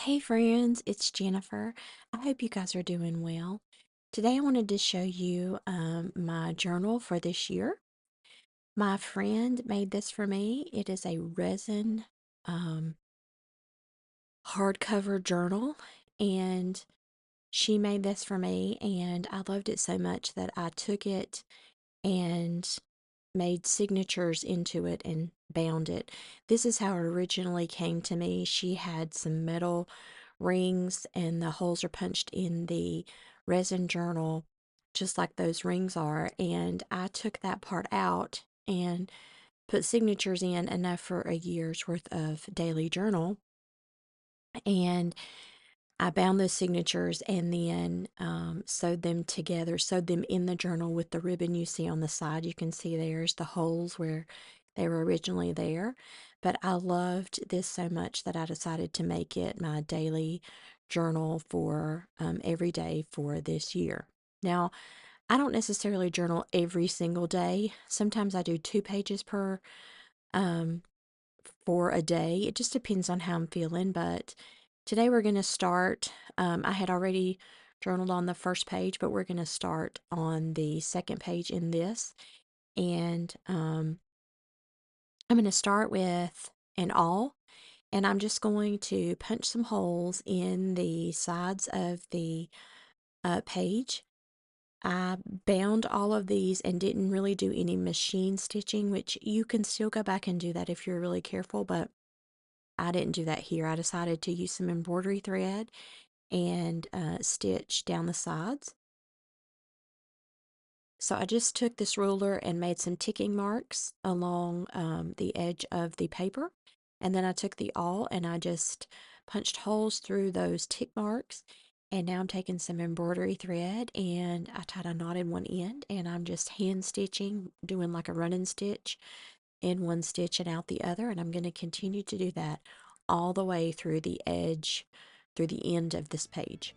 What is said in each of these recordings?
Hey friends, it's Jennifer. I hope you guys are doing well. Today I wanted to show you my journal for this year. My friend made this for me. It is a resin um, hardcover journal, and she made this for me, and I loved it so much that I took it and made signatures into it and bound it. This is how it originally came to me. She had some metal rings, and the holes are punched in the resin journal just like those rings are. And I took that part out and put signatures in enough for a year's worth of daily journal. And I bound those signatures and then sewed them together, sewed them in the journal with the ribbon you see on the side. You can see there's the holes where they were originally there. But I loved this so much that I decided to make it my daily journal for every day for this year. Now, I don't necessarily journal every single day. Sometimes I do 2 pages per um, for a day. It just depends on how I'm feeling. But today we're going to start. I had already journaled on the first page, but we're going to start on the second page in this. And I'm going to start with an awl. And I'm just going to punch some holes in the sides of the page. I bound all of these and didn't really do any machine stitching, which you can still go back and do that if you're really careful, but I didn't do that here. I decided to use some embroidery thread and stitch down the sides. So I just took this ruler and made some ticking marks along the edge of the paper. And then I took the awl and I just punched holes through those tick marks. And now I'm taking some embroidery thread and I tied a knot in one end and I'm just hand stitching, doing like a running stitch in one stitch and out the other. And I'm going to continue to do that all the way through the edge, through the end of this page.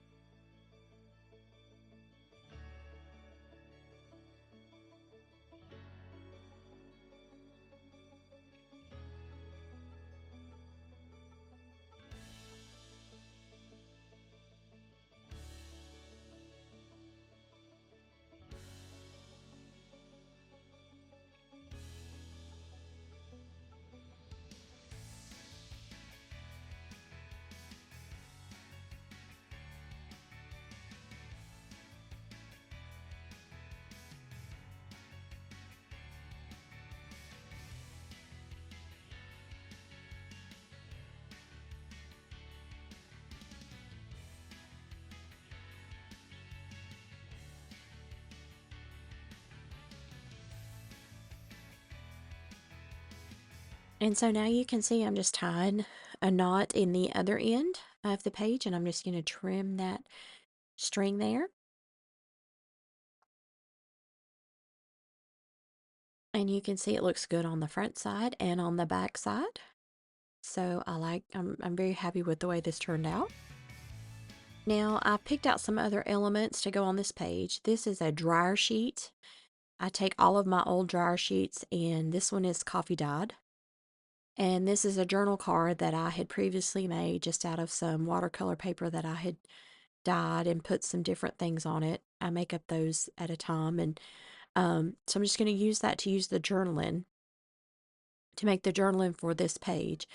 And so now you can see I'm just tying a knot in the other end of the page, and I'm just going to trim that string there. And you can see it looks good on the front side and on the back side. So I'm very happy with the way this turned out. Now I picked out some other elements to go on this page. This is a dryer sheet. I take all of my old dryer sheets, and this one is coffee dyed. And this is a journal card that I had previously made just out of some watercolor paper that I had dyed and put some different things on it. I make up those at a time. And so I'm just going to use that to use the journaling, to make the journaling for this page.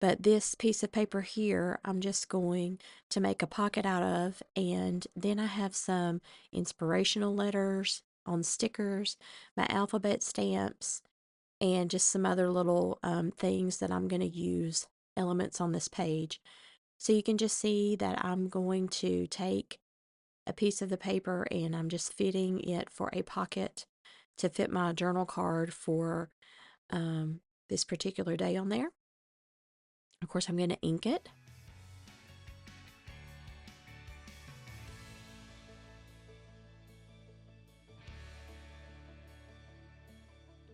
But this piece of paper here, I'm just going to make a pocket out of. And then I have some inspirational letters on stickers, my alphabet stamps, and just some other little things that I'm going to use, elements on this page. So you can just see that I'm going to take a piece of the paper and I'm just fitting it for a pocket to fit my journal card for this particular day on there. Of course, I'm going to ink it.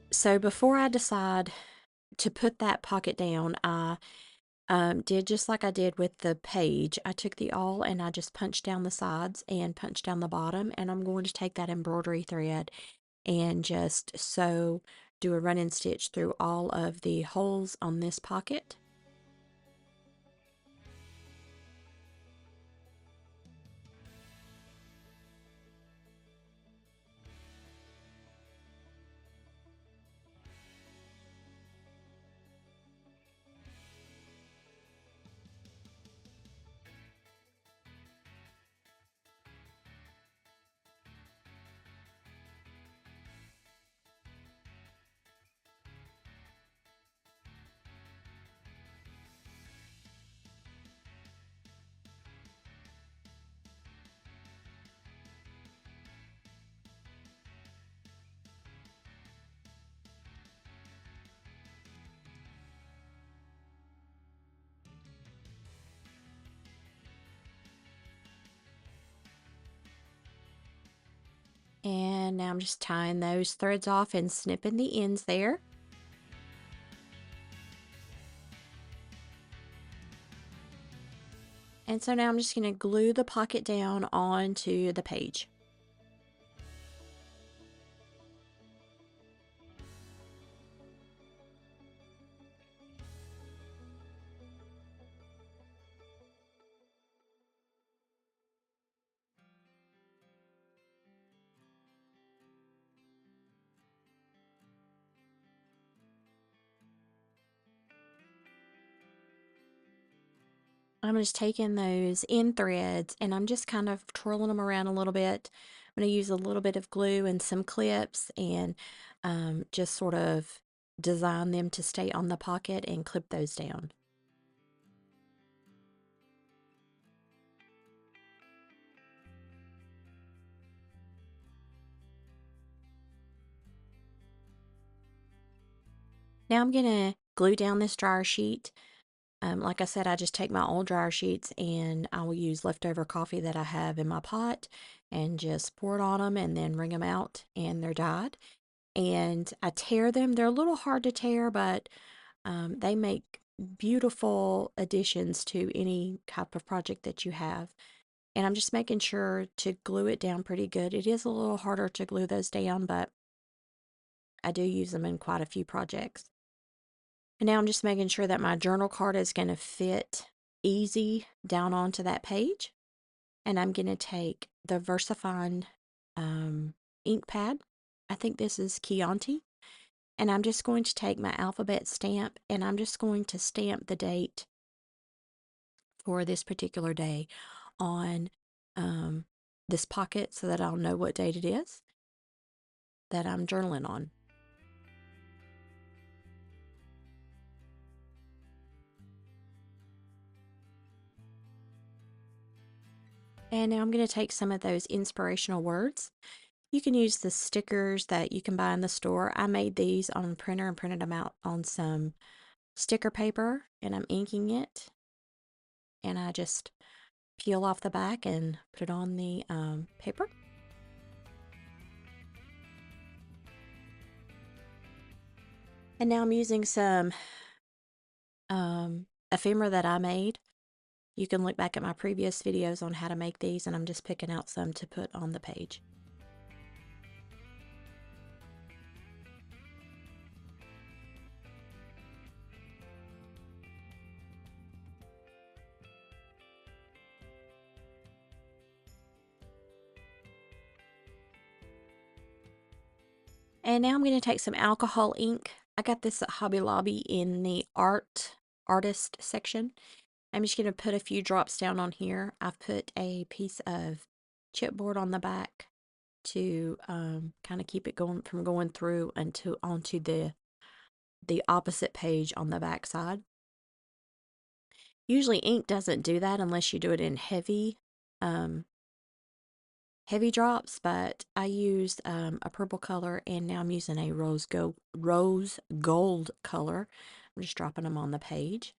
So before I decide to put that pocket down, I did just like I did with the page. I took the awl and I just punched down the sides and punched down the bottom, and I'm going to take that embroidery thread and just do a running stitch through all of the holes on this pocket. And now I'm just tying those threads off and snipping the ends there. And so now I'm just going to glue the pocket down onto the page. I'm just taking those end threads and I'm just kind of twirling them around a little bit. I'm going to use a little bit of glue and some clips and just sort of design them to stay on the pocket and clip those down. Now I'm going to glue down this dryer sheet. Like I said, I just take my old dryer sheets and I will use leftover coffee that I have in my pot and just pour it on them and then wring them out and they're dyed. And I tear them. They're a little hard to tear, but they make beautiful additions to any type of project that you have. And I'm just making sure to glue it down pretty good. It is a little harder to glue those down, but I do use them in quite a few projects. And now I'm just making sure that my journal card is going to fit easy down onto that page. And I'm going to take the VersaFine ink pad. I think this is Chianti. And I'm just going to take my alphabet stamp and I'm just going to stamp the date for this particular day on this pocket so that I'll know what date it is that I'm journaling on. And now I'm going to take some of those inspirational words. You can use the stickers that you can buy in the store. I made these on a printer and printed them out on some sticker paper, and I'm inking it. And I just peel off the back and put it on the paper. And now I'm using some ephemera that I made. You can look back at my previous videos on how to make these, and I'm just picking out some to put on the page. And now I'm going to take some alcohol ink. I got this at Hobby Lobby in the artist section. I'm just going to put a few drops down on here. I've put a piece of chipboard on the back to kind of keep it going from going through onto the opposite page on the back side. Usually ink doesn't do that unless you do it in heavy drops, but I used a purple color and now I'm using a rose gold color. I'm just dropping them on the page.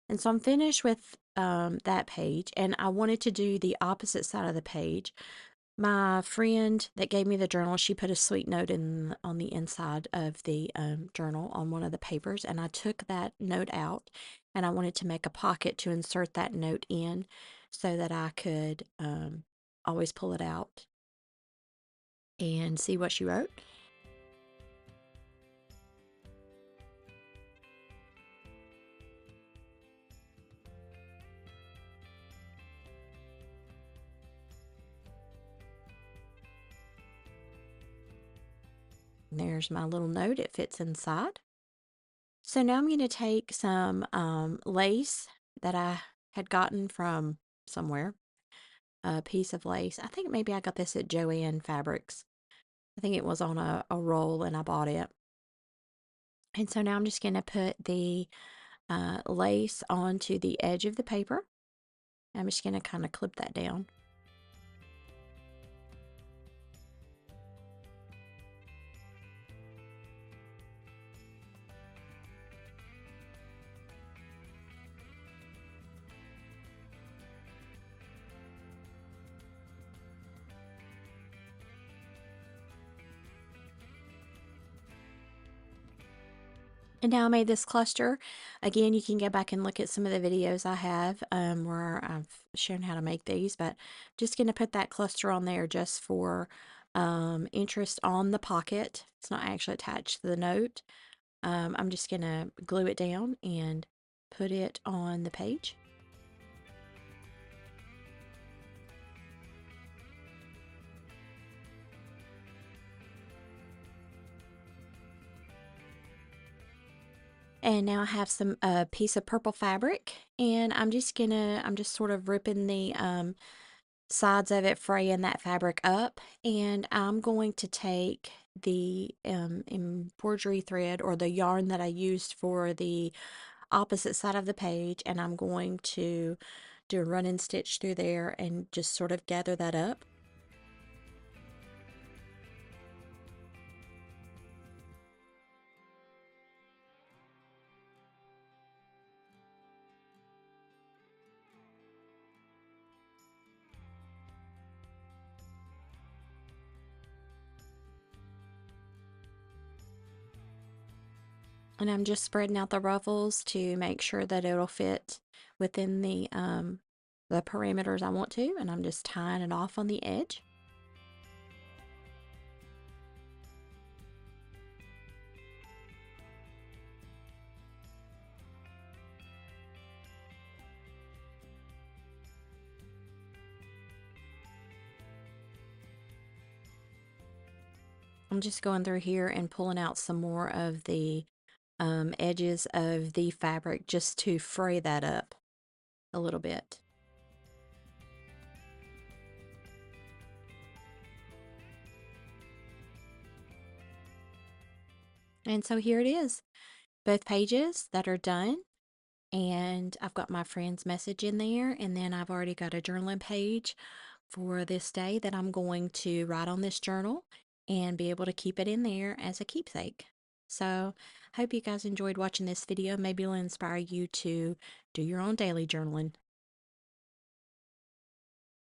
And so I'm finished with that page, and I wanted to do the opposite side of the page. My friend that gave me the journal, she put a sweet note on the inside of the journal on one of the papers, and I took that note out, and I wanted to make a pocket to insert that note in so that I could always pull it out and see what she wrote. And there's my little note, it fits inside. So now I'm going to take some lace that I had gotten from somewhere, a piece of lace. I think maybe I got this at Joann Fabrics. I think it was on a roll and I bought it. And so now I'm just going to put the lace onto the edge of the paper. I'm just going to kind of clip that down. And now I made this cluster. Again, you can go back and look at some of the videos I have where I've shown how to make these, but just going to put that cluster on there just for interest on the pocket. It's not actually attached to the note. I'm just going to glue it down and put it on the page. And now I have some piece of purple fabric, and I'm just sort of ripping the sides of it, fraying that fabric up, and I'm going to take the embroidery thread or the yarn that I used for the opposite side of the page, and I'm going to do a running stitch through there and just sort of gather that up. And I'm just spreading out the ruffles to make sure that it'll fit within the parameters I want to, and I'm just tying it off on the edge. I'm just going through here and pulling out some more of the edges of the fabric just to fray that up a little bit. And so here it is, both pages that are done. And I've got my friend's message in there, and then I've already got a journaling page for this day that I'm going to write on this journal and be able to keep it in there as a keepsake. So, hope you guys enjoyed watching this video. Maybe it'll inspire you to do your own daily journaling.